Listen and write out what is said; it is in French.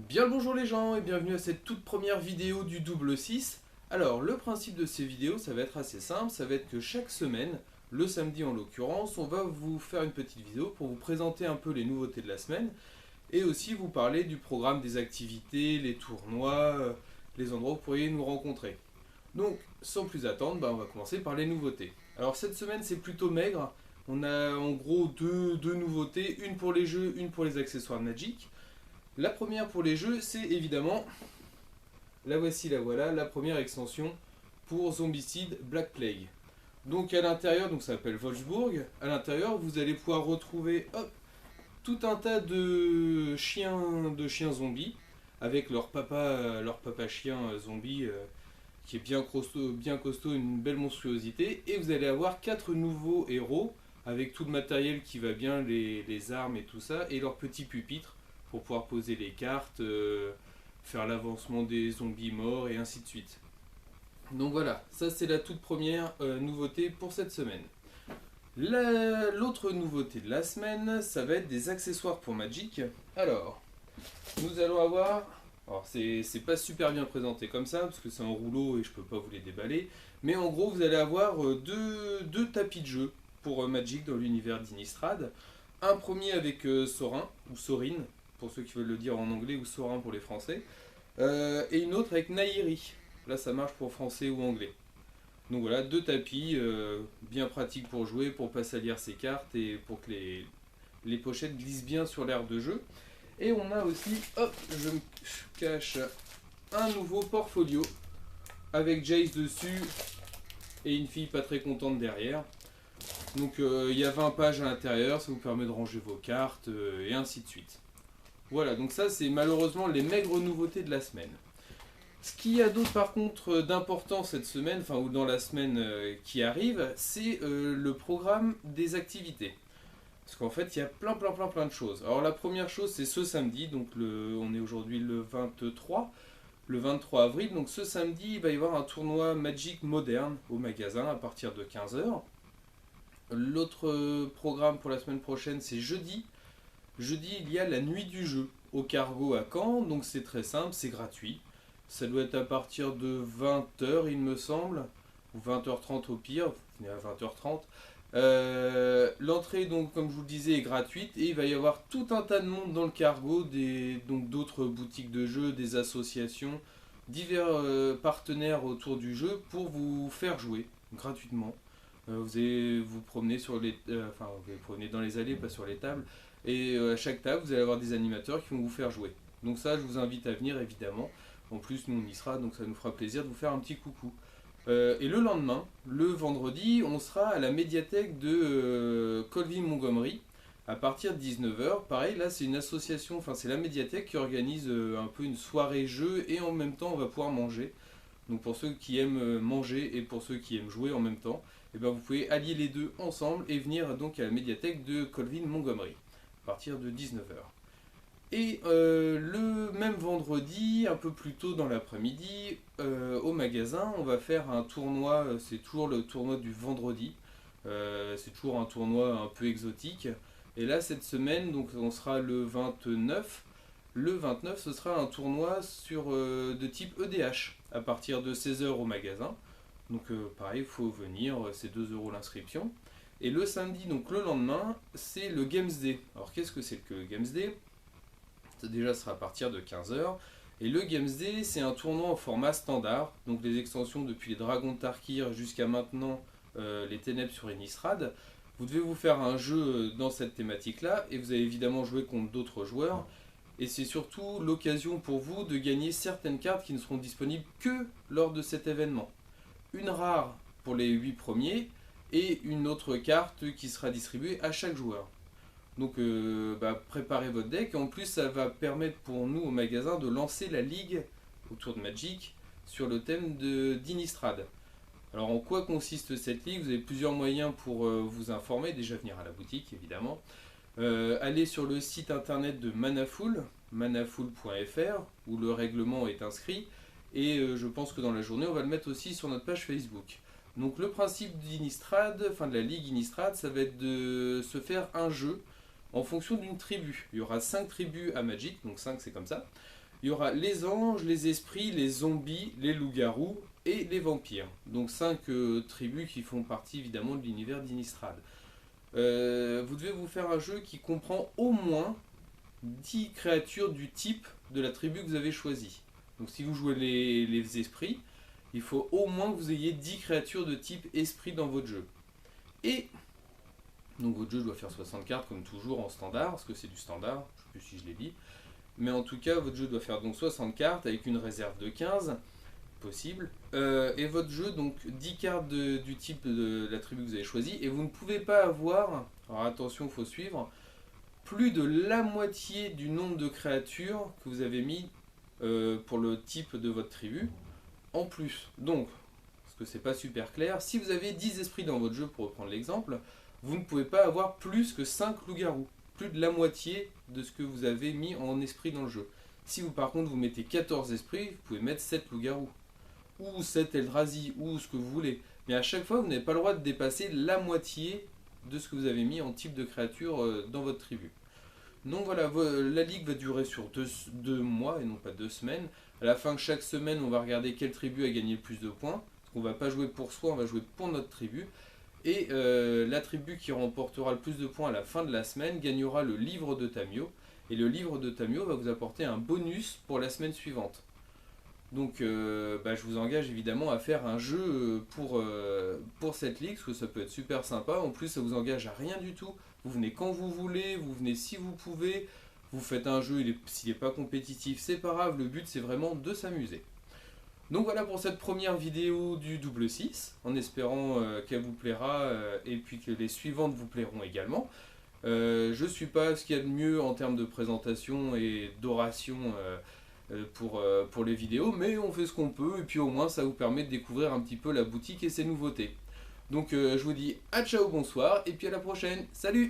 Bien le bonjour les gens et bienvenue à cette toute première vidéo du double 6. Alors le principe de ces vidéos ça va être assez simple, ça va être que chaque semaine, le samedi en l'occurrence, on va vous faire une petite vidéo pour vous présenter un peu les nouveautés de la semaine et aussi vous parler du programme des activités, les tournois, les endroits où vous pourriez nous rencontrer. Donc sans plus attendre, on va commencer par les nouveautés. Alors cette semaine c'est plutôt maigre, on a en gros deux nouveautés, une pour les jeux, une pour les accessoires de Magic. La première pour les jeux, c'est évidemment, la voici, la voilà, la première extension pour Zombicide Black Plague. Donc à l'intérieur, donc ça s'appelle Wolfsburg, à l'intérieur vous allez pouvoir retrouver tout un tas de chiens zombies, avec leur papa chien zombie qui est bien costaud, une belle monstruosité, et vous allez avoir 4 nouveaux héros, avec tout le matériel qui va bien, les armes et tout ça, et leur petit pupitre pour pouvoir poser les cartes, faire l'avancement des zombies morts et ainsi de suite. Donc voilà, ça c'est la toute première nouveauté pour cette semaine. L'autre nouveauté de la semaine, ça va être des accessoires pour Magic. Alors, nous allons avoir... Alors c'est pas super bien présenté comme ça, parce que c'est en rouleau et je peux pas vous les déballer. Mais en gros, vous allez avoir deux tapis de jeu pour Magic dans l'univers d'Innistrad. Un premier avec Sorin, ou Sorin, pour ceux qui veulent le dire en anglais, ou Sorin pour les français. Et une autre avec Nairi. Là, ça marche pour français ou anglais. Donc voilà, deux tapis bien pratiques pour jouer, pour pas salir ses cartes et pour que les pochettes glissent bien sur l'aire de jeu. Et on a aussi, hop, je me cache, un nouveau portfolio avec Jace dessus et une fille pas très contente derrière. Donc il y a 20 pages à l'intérieur, ça vous permet de ranger vos cartes et ainsi de suite. Voilà, donc ça c'est malheureusement les maigres nouveautés de la semaine. Ce qu'il y a d'autre par contre d'important cette semaine, enfin ou dans la semaine qui arrive, c'est le programme des activités. Parce qu'en fait il y a plein de choses. Alors la première chose c'est ce samedi, donc on est aujourd'hui le 23 avril, donc ce samedi il va y avoir un tournoi Magic moderne au magasin à partir de 15 heures. L'autre programme pour la semaine prochaine c'est jeudi. Jeudi, il y a la nuit du jeu au Cargo à Caen, donc c'est très simple, c'est gratuit. Ça doit être à partir de 20 h il me semble, ou 20 h 30 au pire, venez à 20 h 30. L'entrée, donc, comme je vous le disais, est gratuite et il va y avoir tout un tas de monde dans le Cargo, donc d'autres boutiques de jeux, des associations, divers partenaires autour du jeu pour vous faire jouer gratuitement. Vous allez vous promener vous allez promener dans les allées, pas sur les tables. Et à chaque table, vous allez avoir des animateurs qui vont vous faire jouer. Donc ça, je vous invite à venir évidemment. En plus, nous on y sera, donc ça nous fera plaisir de vous faire un petit coucou. Et le lendemain, le vendredi, on sera à la médiathèque de Colville Montgomery à partir de 19 h. Pareil, là c'est une association, enfin c'est la médiathèque qui organise un peu une soirée jeu et en même temps on va pouvoir manger. Donc pour ceux qui aiment manger et pour ceux qui aiment jouer en même temps, et ben vous pouvez allier les deux ensemble et venir donc à la médiathèque de Colville Montgomery à partir de 19 h. Et le même vendredi, un peu plus tôt dans l'après-midi, au magasin, on va faire un tournoi, c'est toujours le tournoi du vendredi, c'est toujours un tournoi un peu exotique. Et là, cette semaine, donc on sera le 29. Le 29, ce sera un tournoi de type EDH, à partir de 16 h au magasin. Donc pareil, il faut venir, c'est 2 € l'inscription. Et le samedi, donc le lendemain, c'est le Games Day. Alors qu'est-ce que c'est que le Games Day? Ça déjà sera à partir de 15 h. Et le Games Day, c'est un tournoi en format standard. Donc les extensions depuis les Dragons de Tarkir jusqu'à maintenant les Ténèbres sur Innistrad. Vous devez vous faire un jeu dans cette thématique-là. Et vous allez évidemment jouer contre d'autres joueurs. Et c'est surtout l'occasion pour vous de gagner certaines cartes qui ne seront disponibles que lors de cet événement. Une rare pour les 8 premiers et une autre carte qui sera distribuée à chaque joueur. Donc préparez votre deck et en plus ça va permettre pour nous au magasin de lancer la ligue autour de Magic sur le thème d'Innistrad. Alors en quoi consiste cette ligue? Vous avez plusieurs moyens pour vous informer, déjà venir à la boutique évidemment. Allez sur le site internet de Manaful, manaful.fr où le règlement est inscrit et je pense que dans la journée on va le mettre aussi sur notre page Facebook. Donc le principe d'Innistrad, enfin de la ligue Innistrad, ça va être de se faire un jeu en fonction d'une tribu. Il y aura 5 tribus à Magic, donc 5 c'est comme ça. Il y aura les anges, les esprits, les zombies, les loups-garous et les vampires. Donc 5 tribus qui font partie évidemment de l'univers d'Innistrad. Vous devez vous faire un jeu qui comprend au moins 10 créatures du type de la tribu que vous avez choisie. Donc si vous jouez les esprits, il faut au moins que vous ayez 10 créatures de type esprit dans votre jeu. Et donc votre jeu doit faire 60 cartes comme toujours en standard, parce que c'est du standard, je ne sais plus si je l'ai dit. Mais en tout cas, votre jeu doit faire donc 60 cartes avec une réserve de 15, possible. Et votre jeu, donc 10 cartes du type de la tribu que vous avez choisie. Et vous ne pouvez pas avoir, alors attention, il faut suivre, plus de la moitié du nombre de créatures que vous avez mis pour le type de votre tribu en plus. Donc, parce que c'est pas super clair, si vous avez 10 esprits dans votre jeu, pour reprendre l'exemple, vous ne pouvez pas avoir plus que 5 loups-garous. Plus de la moitié de ce que vous avez mis en esprit dans le jeu. Si vous par contre vous mettez 14 esprits, vous pouvez mettre 7 loups-garous. Ou 7 Eldrazi, ou ce que vous voulez. Mais à chaque fois, vous n'avez pas le droit de dépasser la moitié de ce que vous avez mis en type de créature dans votre tribu. Donc voilà, la ligue va durer sur 2 mois et non pas 2 semaines. À la fin de chaque semaine, on va regarder quelle tribu a gagné le plus de points. Parce qu'on ne va pas jouer pour soi, on va jouer pour notre tribu. Et la tribu qui remportera le plus de points à la fin de la semaine gagnera le livre de Tamiyo. Et le livre de Tamiyo va vous apporter un bonus pour la semaine suivante. Donc je vous engage évidemment à faire un jeu pour cette ligue, parce que ça peut être super sympa. En plus, ça vous engage à rien du tout. Vous venez quand vous voulez, vous venez si vous pouvez. Vous faites un jeu, s'il n'est pas compétitif, c'est pas grave. Le but, c'est vraiment de s'amuser. Donc voilà pour cette première vidéo du double 6, en espérant qu'elle vous plaira et puis que les suivantes vous plairont également. Je ne suis pas ce qu'il y a de mieux en termes de présentation et d'oration pour les vidéos, mais on fait ce qu'on peut et puis au moins ça vous permet de découvrir un petit peu la boutique et ses nouveautés. Donc je vous dis à ciao, bonsoir et puis à la prochaine, salut!